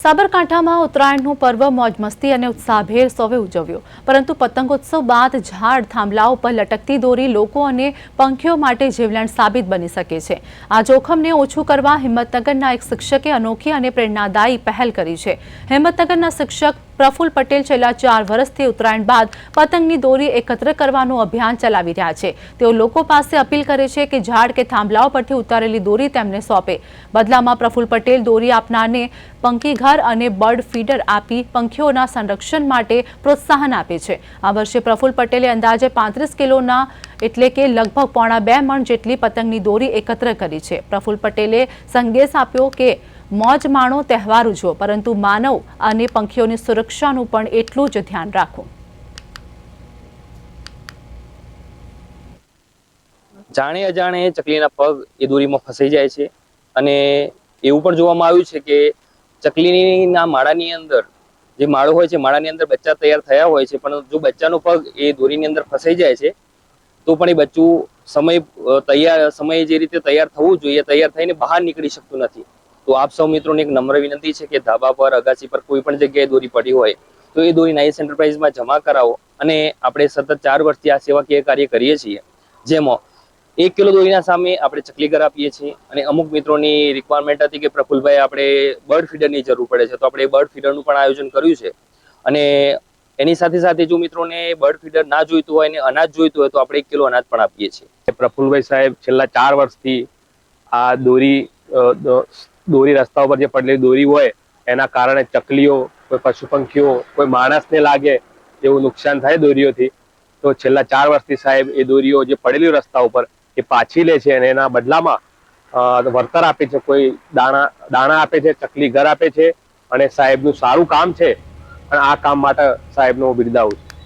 સાબરકાંઠામાં ઉત્તરાયણનું પર્વ મોજ મસ્તી અને ઉત્સાહભેર સૌએ ઉજવ્યો, પરંતુ પતંગોત્સવ બાદ ઝાડ થાંભલાઓ પર લટકતી દોરી લોકો અને પંખીઓ માટે જીવલેણ સાબિત બની શકે છે। આ જોખમને ઓછું કરવા હિંમતનગરના એક શિક્ષકે અનોખી અને પ્રેરણાદાયી પહેલ કરી છે। હિંમતનગરના શિક્ષક પ્રફુલ્લ પટેલ છેલ્લા 4 વર્ષથી ઉત્તરાયણ બાદ પતંગની દોરી એકત્ર કરવાનું અભિયાન ચલાવી રહ્યા છે। તેઓ લોકો પાસે અપીલ કરે છે કે ઝાડ કે થાંભલાઓ પરથી ઉતારેલી દોરી તેમને સોંપે। બદલામાં પ્રફુલ્લ પટેલ દોરી આપનારને પંખીઘર અને બર્ડ ફીડર આપી પંખીઓના સંરક્ષણ માટે પ્રોત્સાહન આપે છે। આ વર્ષે પ્રફુલ્લ પટેલે અંદાજે 35 કિલોના એટલે કે લગભગ પોણા 2 મણ જેટલી પતંગની દોરી એકત્ર કરી છે। પ્રફુલ્લ પટેલે સંદેશ આપ્યો કે મોજ માણો, તહેવાર ઉજવો, પરંતુ માનવ અને પંખીઓની સુરક્ષાનું પણ એટલું જ ધ્યાન રાખો। જાણે અજાણે ચકલીના પગ એ દોરીમાં ફસાઈ જાય છે અને એવું પણ જોવામાં આવ્યું છે કે ચકલીના માળાની અંદર જે માળો હોય છે, માળાની અંદર બચ્ચા તૈયાર થયા હોય છે, પણ જો બચ્ચાનો પગ એ દોરીની અંદર ફસાઈ જાય છે તો પણ એ બચ્ચું સમય જે રીતે તૈયાર થવું જોઈએ તૈયાર થઈને બહાર નીકળી શકતું નથી। તો આપ સૌ મિત્રોને એક નમ્ર વિનંતી છે કે ધાબા પર, અગાસી પર કોઈ પણ જગ્યાએ દોરી પડી હોય તો એ દોરી નાઇસ એન્ટરપ્રાઇઝમાં જમા કરાવો। અને આપણે સતત 4 વર્ષથી આ સેવાકીય કાર્ય કરીએ છીએ, જેમાં 1 કિલો દોરીના સામે આપણે ચકલીઘર આપીએ છીએ। અને અમુક મિત્રોની રિક્વાયરમેન્ટ હતી કે પ્રફુલભાઈ આપણે બર્ડ ફીડરની જરૂર પડે છે, તો આપણે બર્ડ ફીડરનું પણ આયોજન કર્યું છે। અને એની સાથે સાથે જો મિત્રોને બર્ડ ફીડર ના જોઈતું હોય અને અનાજ જોઈતું હોય તો આપણે 1 કિલો અનાજ પણ આપીએ છીએ। પ્રફુલભાઈ સાહેબ છેલ્લા 4 વર્ષથી આ દોરી રસ્તા ઉપર જે પડેલી દોરી હોય એના કારણે ચકલીઓ, કોઈ પશુ પંખીઓ, કોઈ માણસને લાગે એવું નુકસાન થાય દોરીઓથી, તો છેલ્લા 4 વર્ષથી સાહેબ એ દોરીઓ જે પડેલી રસ્તા ઉપર એ પાછી લે છે અને એના બદલામાં વળતર આપે છે। કોઈ દાણા આપે છે, ચકલી ઘર આપે છે અને સાહેબનું સારું કામ છે અને આ કામ માટે સાહેબનું બિરદાવું છું।